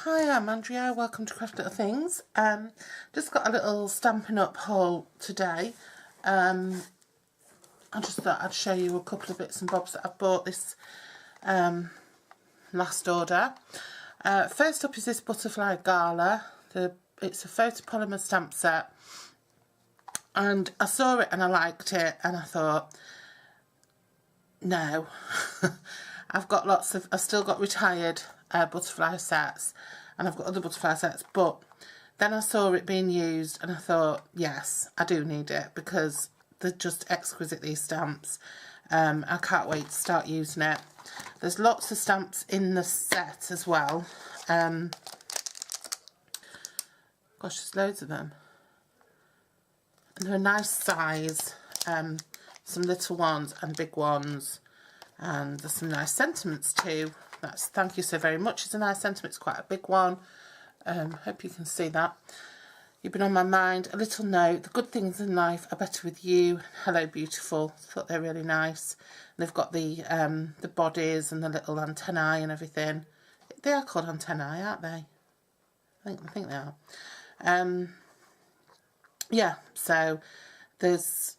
Hi, I'm Andrea. Welcome to Craft Little Things. Just got a little Stampin' Up haul today. I just thought I'd show you a couple of bits and bobs that I've bought this last order. First up is this Butterfly Gala. It's a photopolymer stamp set, and I saw it and I liked it, and I thought, no. I've still got retired butterfly sets, and I've got other butterfly sets, but then I saw it being used and I thought, yes, I do need it, because they're just exquisite, these stamps. I can't wait to start using it. There's lots of stamps in the set as well. Gosh, there's loads of them, and they're a nice size. Some little ones and big ones, and there's some nice sentiments too. That's "thank you so very much" is a nice sentiment. It's quite a big one. Hope you can see that. You've been on my mind. A little note: the good things in life are better with you. Hello, beautiful. I thought they're really nice. And they've got the bodies and the little antennae and everything. They are called antennae, aren't they? I think they are. Yeah. So there's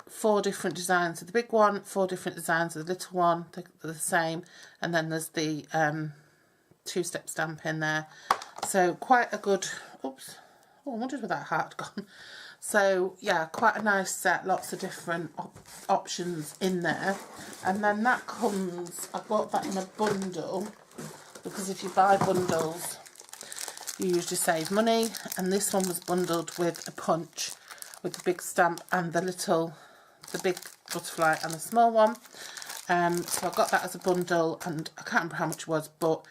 4 different designs of the big one, 4 different designs of the little one. They're the same, and then there's the 2-step stamp in there. So quite a good. Oops. Oh, I wondered where that heart had gone. So yeah, quite a nice set. Lots of different options in there. And then that comes. I bought that in a bundle, because if you buy bundles, you usually save money. And this one was bundled with a punch, with the big stamp and the big butterfly and the small one. So I got that as a bundle, and I can't remember how much it was, but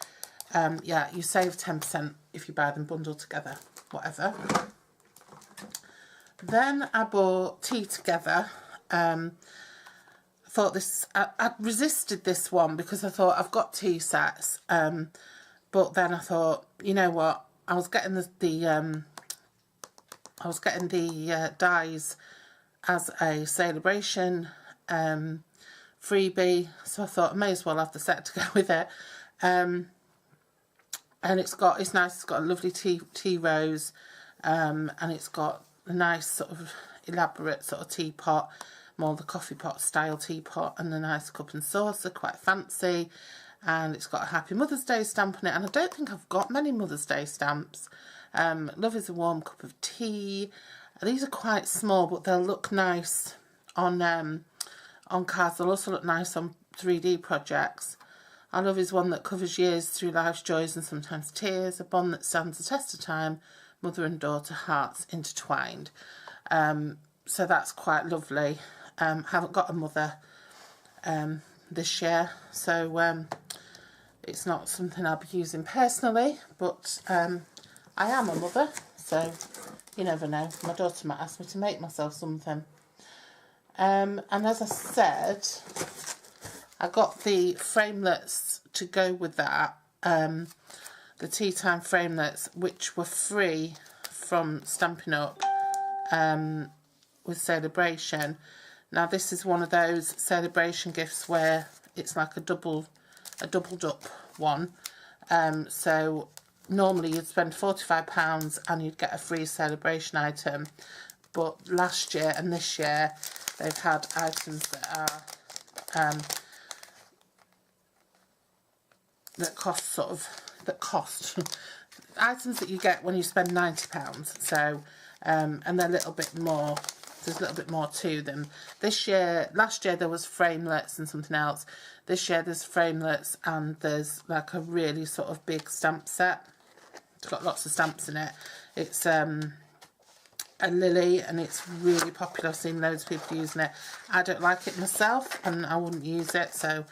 yeah, you save 10% if you buy them bundled together, whatever. Then I bought Tea Together. I thought this, I resisted this one because I thought I've got tea sets, but then I thought, you know what, I was getting the dies as a celebration freebie, so I thought I may as well have the set to go with it. And it's nice. It's got a lovely tea rose, and it's got a nice sort of elaborate sort of teapot, more the coffee pot style teapot, and a nice cup and saucer, quite fancy. And it's got a Happy Mother's Day stamp on it, and I don't think I've got many Mother's Day stamps. Love is a warm cup of tea. These are quite small, but they'll look nice on cards. They'll also look nice on 3D projects. I love is one that covers years through life's joys and sometimes tears. A bond that stands the test of time. Mother and daughter, hearts intertwined. So that's quite lovely. Haven't got a mother this year, so it's not something I'll be using personally, but I am a mother, so you never know. My daughter might ask me to make myself something. And as I said, I got the framelets to go with that, the Tea Time framelets, which were free from Stampin' Up with Celebration. Now this is one of those celebration gifts where it's like a doubled up one. So normally you'd spend £45 and you'd get a free celebration item, but last year and this year they've had items that are that cost items that you get when you spend £90. So and they're a little bit more. There's a little bit more to them. Last year there was framelets and something else. This year there's framelets and there's like a really sort of big stamp set. It's got lots of stamps in it. It's a lily, and it's really popular. I've seen loads of people using it. I don't like it myself, and I wouldn't use it, so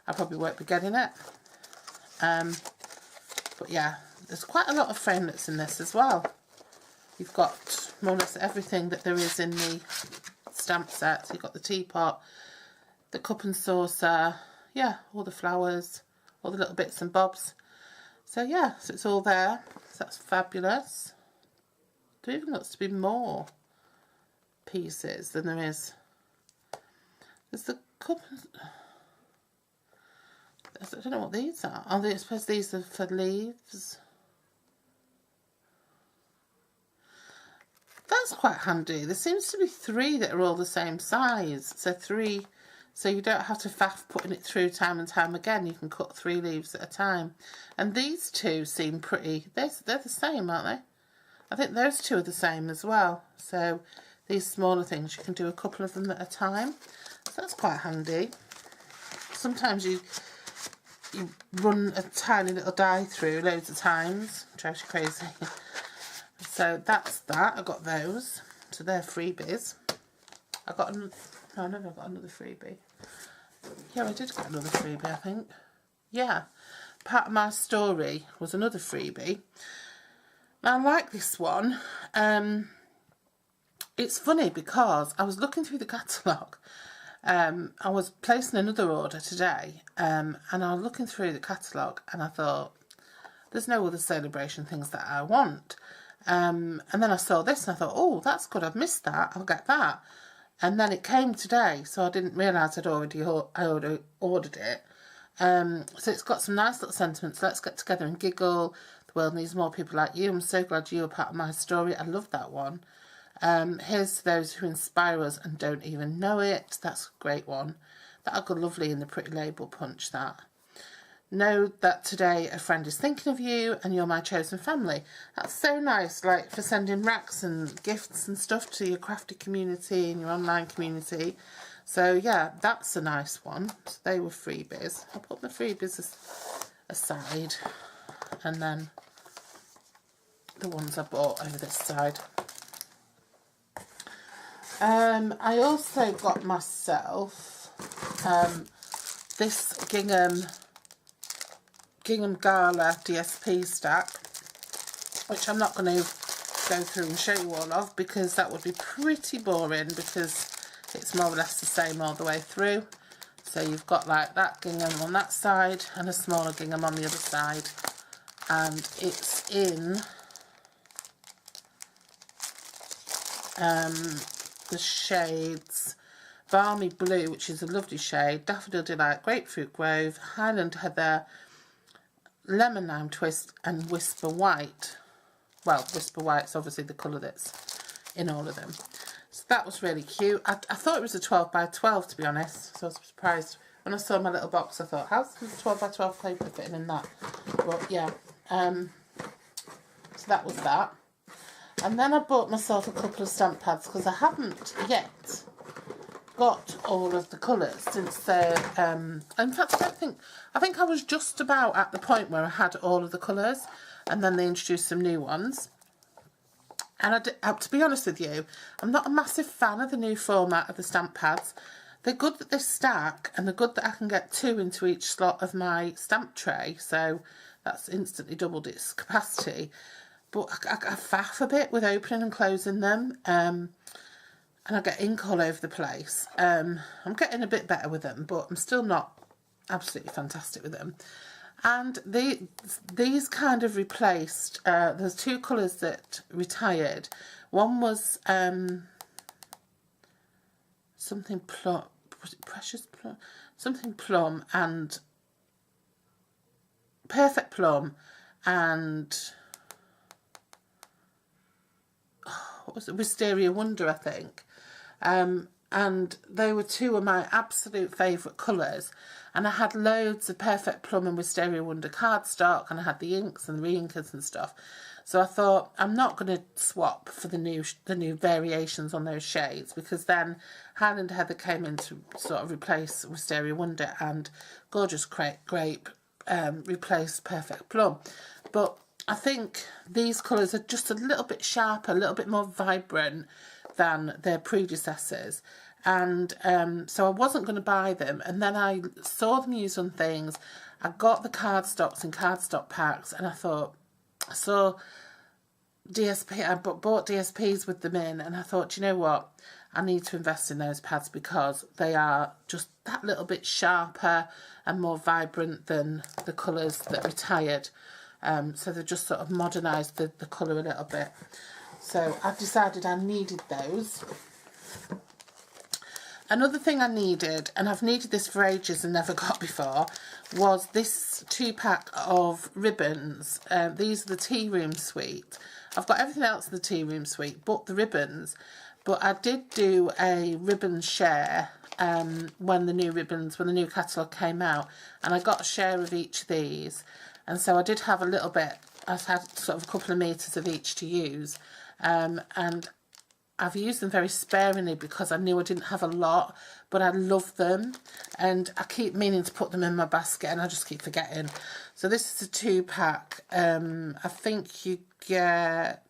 I probably won't be getting it. But yeah, there's quite a lot of framelets in this as well. You've got more or less everything that there is in the stamp set. So you've got the teapot, the cup and saucer, yeah, all the flowers, all the little bits and bobs. So yeah, so it's all there. So that's fabulous. There even looks to be more pieces than there is. There's the cup. I don't know what these are. I suppose these are for leaves. That's quite handy. There seems to be 3 that are all the same size. So 3, so you don't have to faff putting it through time and time again. You can cut 3 leaves at a time. And these 2 seem pretty, they're the same, aren't they? I think those 2 are the same as well. So these smaller things, you can do a couple of them at a time. So that's quite handy. Sometimes you run a tiny little die through loads of times. Drives you crazy. So that's that. I got those. So they're freebies. I got another. No, I never got another freebie. Yeah, I did get another freebie, I think. Yeah. Part of my story was another freebie. Now, I like this one. It's funny because I was looking through the catalogue. I was placing another order today, and I was looking through the catalogue, and I thought, there's no other celebration things that I want. And then I saw this and I thought, oh, that's good, I've missed that, I'll get that. And then it came today, so I didn't realise I'd already ordered it. So it's got some nice little sentiments. Let's get together and giggle. The world needs more people like you. I'm so glad you were part of my story. I love that one. Here's to those who inspire us and don't even know it. That's a great one. That'll go lovely in the pretty label punch, that. Know that today a friend is thinking of you and you're my chosen family. That's so nice, like for sending racks and gifts and stuff to your crafty community and your online community. So yeah, that's a nice one. So they were freebies. I'll put my freebies aside, and then the ones I bought over this side. I also got myself this Gingham Gala DSP stack, which I'm not going to go through and show you all of because that would be pretty boring, because it's more or less the same all the way through. So you've got like that gingham on that side and a smaller gingham on the other side, and it's in the shades Balmy Blue, which is a lovely shade, Daffodil Delight, Grapefruit Grove, Highland Heather, Lemon Lime Twist, and Whisper White. Well, Whisper White's obviously the colour that's in all of them. So that was really cute. I thought it was a 12 by 12, to be honest, so I was surprised. When I saw my little box, I thought, how's the 12 by 12 paper fitting in that? But yeah, so that was that. And then I bought myself a couple of stamp pads, because I haven't yet got all of the colours since they're, in fact, I think I was just about at the point where I had all of the colours, and then they introduced some new ones. And to be honest with you, I'm not a massive fan of the new format of the stamp pads. They're good that they stack, and they're good that I can get 2 into each slot of my stamp tray, so that's instantly doubled its capacity. But I faff a bit with opening and closing them, and I get ink all over the place. I'm getting a bit better with them, but I'm still not absolutely fantastic with them. And these kind of replaced, there's 2 colours that retired. One was something plum, was it Precious Plum? Something plum and Perfect Plum and what was it? Wisteria Wonder, I think. And they were 2 of my absolute favourite colours, and I had loads of Perfect Plum and Wisteria Wonder cardstock, and I had the inks and the re-inkers and stuff. So I thought, I'm not going to swap for the new variations on those shades, because then Highland Heather came in to sort of replace Wisteria Wonder, and Gorgeous Grape replaced Perfect Plum. But I think these colours are just a little bit sharper, a little bit more vibrant than their predecessors, and so I wasn't going to buy them, and then I saw them used on things. I got the cardstocks in cardstock packs, and I thought, I saw DSP, I bought DSPs with them in, and I thought, you know what, I need to invest in those pads, because they are just that little bit sharper and more vibrant than the colours that retired. So they've just sort of modernised the colour a little bit. So I've decided I needed those. Another thing I needed, and I've needed this for ages and never got before, was this 2-pack of ribbons. These are the Tea Room Suite. I've got everything else in the tea room suite but the ribbons. But I did do a ribbon share when the new catalogue came out, and I got a share of each of these, and so I did have a little bit. I had sort of a couple of metres of each to use, and I've used them very sparingly because I knew I didn't have a lot, but I love them, and I keep meaning to put them in my basket and I just keep forgetting. So this is a 2-pack. I think you get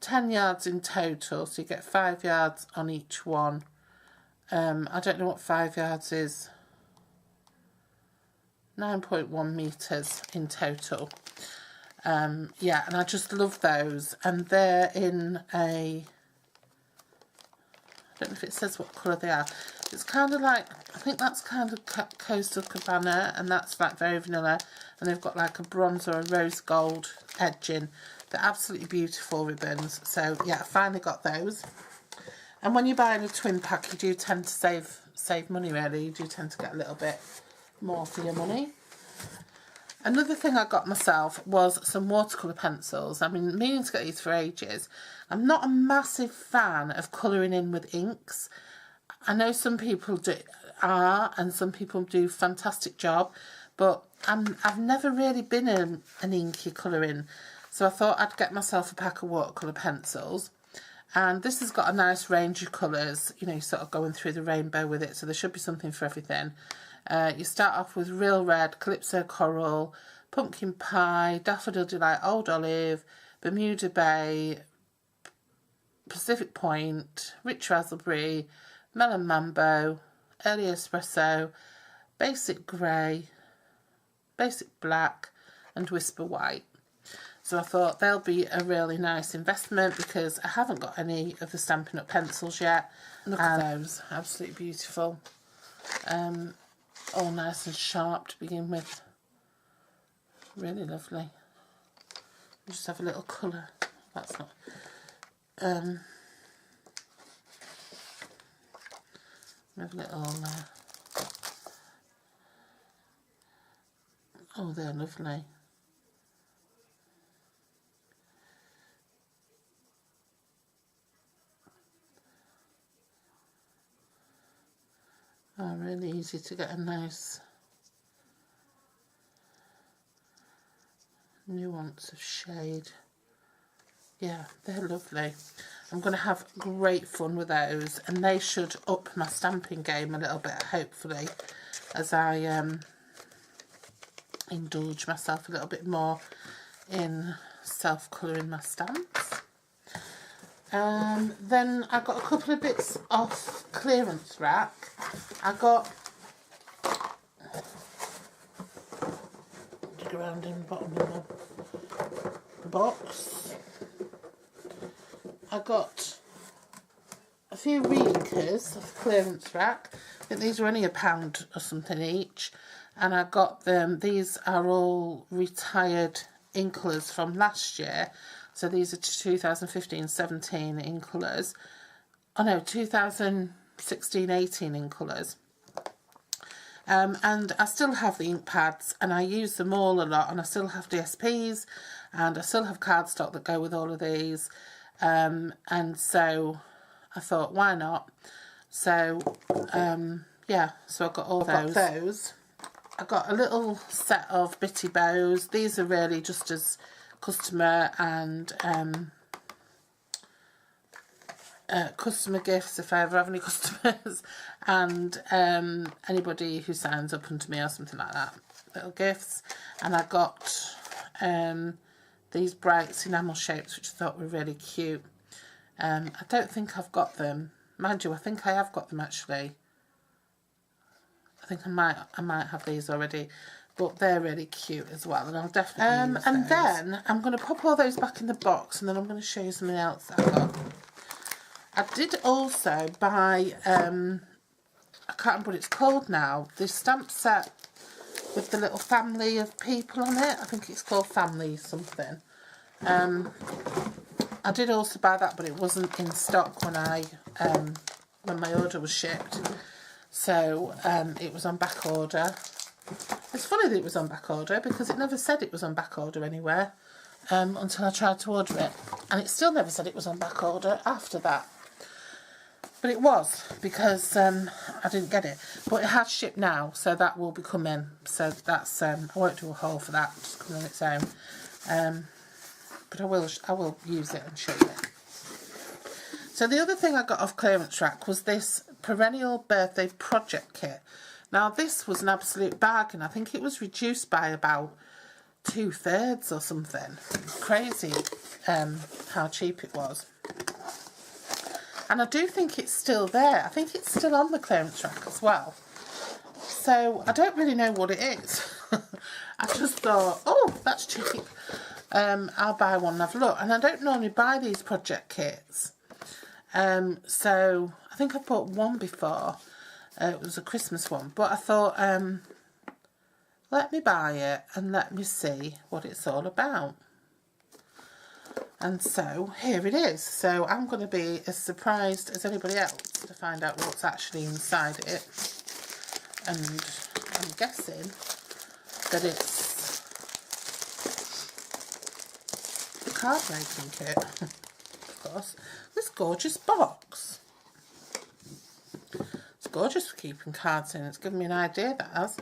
10 yards in total, so you get 5 yards on each one. I don't know what 5 yards is. 9.1 metres in total. Yeah, and I just love those, and they're in a, I don't know if it says what colour they are. It's kind of like, I think that's kind of Coastal Cabana, and that's like very vanilla, and they've got like a bronze or a rose gold edging. They're absolutely beautiful ribbons. So yeah, I finally got those. And when you're buying a twin pack, you do tend to save money really. You do tend to get a little bit more for your money. Another thing I got myself was some watercolour pencils. I've been meaning to get these for ages. I'm not a massive fan of colouring in with inks. I know some people are, and some people do a fantastic job, but I've never really been an inky colouring. So I thought I'd get myself a pack of watercolour pencils. And this has got a nice range of colours, you know, you're sort of going through the rainbow with it, so there should be something for everything. You start off with Real Red, Calypso Coral, Pumpkin Pie, Daffodil Delight, Old Olive, Bermuda Bay, Pacific Point, Rich Raspberry, Melon Mambo, Early Espresso, Basic Grey, Basic Black, and Whisper White. So I thought they'll be a really nice investment because I haven't got any of the Stampin' Up pencils yet. Look at those, absolutely beautiful. All nice and sharp to begin with. Really lovely. Just have a little colour. That's not. Have a little. Oh, they're lovely. Oh, really easy to get a nice nuance of shade. Yeah, they're lovely. I'm going to have great fun with those, and they should up my stamping game a little bit, hopefully, as I indulge myself a little bit more in self-colouring my stamps. Then I got a couple of bits off clearance rack. I got, dig around in the bottom of the box. I got a few reinkers off clearance rack. I think these were only £1 or something each, and I got them. These are all retired ink colours from last year. So these are 2015-17 in colours. Oh no, 2016-18 in colours. And I still have the ink pads, and I use them all a lot, and I still have DSPs, and I still have cardstock that go with all of these. And so I thought, why not? So yeah, so I got all those. I got a little set of bitty bows. These are really just as customer and customer gifts if I ever have any customers, and anybody who signs up unto me or something like that, little gifts. And I got these bright enamel shapes, which I thought were really cute. I don't think I've got them, mind you. I think I have got them actually. I think I might have these already, but they're really cute as well, and I'll definitely use those. Then I'm going to pop all those back in the box, and then I'm going to show you something else that I got. I did also buy, I can't remember what it's called now, this stamp set with the little family of people on it. I think it's called Family something. I did also buy that, but it wasn't in stock when when my order was shipped. So it was on back order. It's funny that it was on back order because it never said it was on back order anywhere until I tried to order it. And it still never said it was on back order after that. But it was, because I didn't get it. But it has shipped now, so that will be coming. So that's, I won't do a haul for that, just come on its own. But I will use it and show you it. So the other thing I got off clearance rack was this Perennial Birthday Project Kit. Now this was an absolute bargain. I think it was reduced by about 2/3 or something. Crazy how cheap it was. And I do think it's still there. I think it's still on the clearance rack as well. So I don't really know what it is. I just thought, oh, that's cheap. I'll buy one and have a look. And I don't normally buy these project kits. So I think I bought one before. It was a Christmas one. But I thought, let me buy it and let me see what it's all about. And so here it is. So I'm going to be as surprised as anybody else to find out what's actually inside it. And I'm guessing that it's the card making kit. Of course. This gorgeous box. It's gorgeous for keeping cards in. It's given me an idea, that has.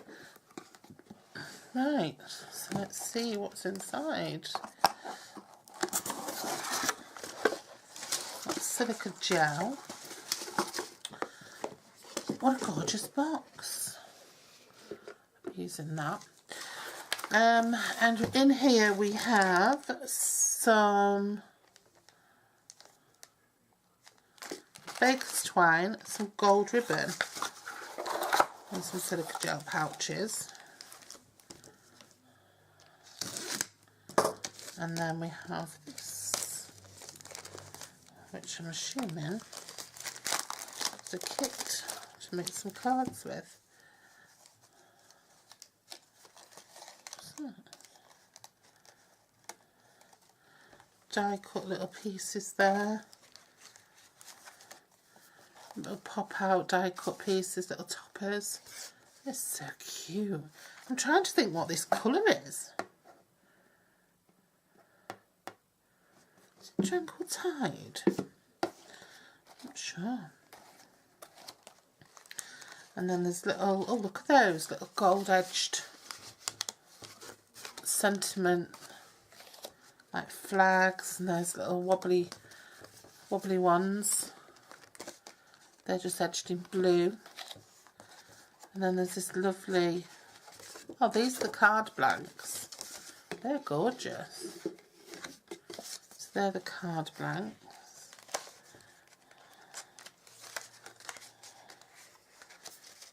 Right. So let's see what's inside. Silica gel. What a gorgeous box. I'm using that. And in here we have some baker's twine, some gold ribbon, and some silica gel pouches. And then we have this, which I'm assuming is a kit to make some cards with. Die cut little pieces there. Little pop out die cut pieces, little toppers. They're so cute. I'm trying to think what this colour is. Tranquil Tide? Not sure. And then there's little, oh look at those, little gold edged sentiment like flags, and there's little wobbly ones. They're just edged in blue. And then there's this lovely, oh these are the card blanks. They're gorgeous. They're the card blanks.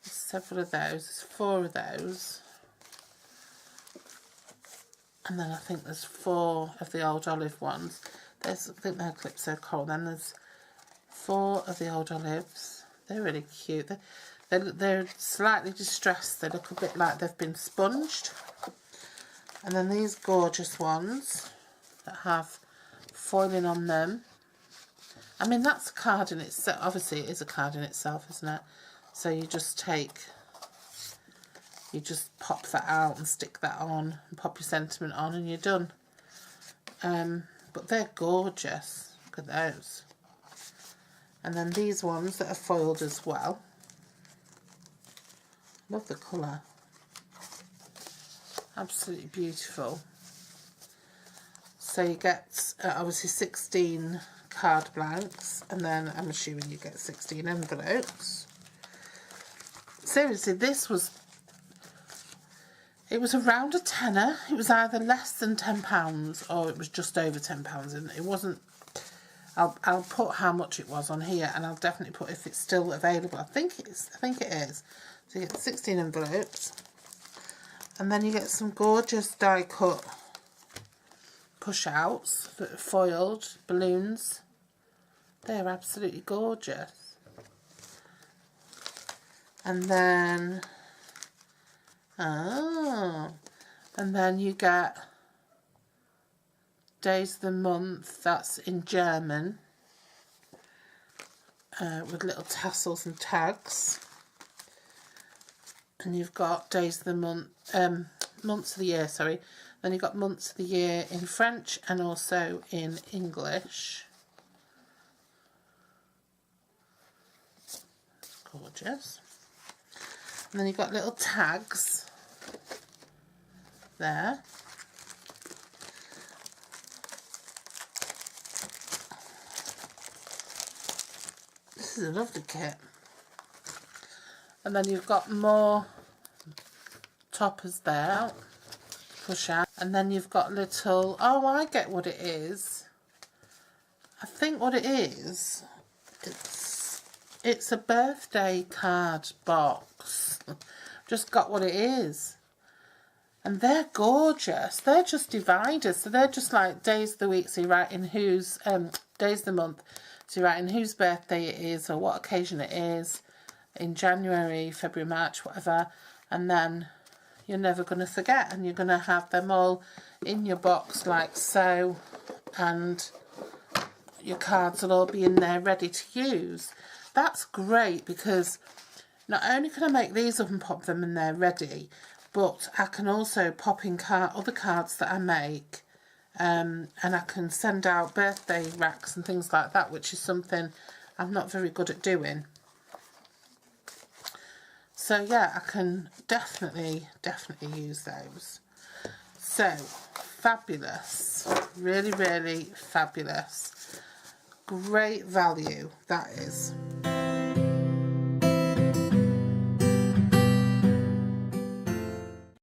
There's several of those. There's 4 of those. And then I think there's 4 of the old olive ones. There's, I think they're Calypso Coral. Then there's 4 of the old olives. They're really cute. They're slightly distressed. They look a bit like they've been sponged. And then these gorgeous ones that have foiling on them. I mean, that's a card in itself. Obviously it is a card in itself, isn't it? So you just pop that out and stick that on and pop your sentiment on and you're done. But they're gorgeous. Look at those. And then these ones that are foiled as well. Love the colour. Absolutely beautiful. So you get obviously 16 card blanks, and then I'm assuming you get 16 envelopes. Seriously, it was around a tenner. It was either less than £10 or it was just over £10, and it wasn't. I'll put how much it was on here, and I'll definitely put if it's still available. I think it is. So you get 16 envelopes, and then you get some gorgeous die cut push outs that are foiled balloons. They're absolutely gorgeous. And then and then you get days of the month. That's in German, with little tassels and tags. and you've got days of the month, months of the year, sorry. Then you've got months of the year in French and also in English. Gorgeous. And then you've got little tags there. This is a lovely kit. And then you've got more toppers there, push out. And then you've got little, oh, I get what it is. I think what it is, it's a birthday card box. Just got what it is. And they're gorgeous. They're just dividers. So they're just like days of the week. So you write in whose, days of the month. So you write in whose birthday it is or what occasion it is. In January, February, March, whatever. And then you're never going to forget. And you're going to have them all in your box like so. And your cards will all be in there ready to use. That's great because not only can I make these up and pop them in there ready, but I can also pop in other cards that I make, and I can send out birthday racks and things like that, which is something I'm not very good at doing. So yeah, I can definitely use those. So fabulous, really fabulous. Great value, that is.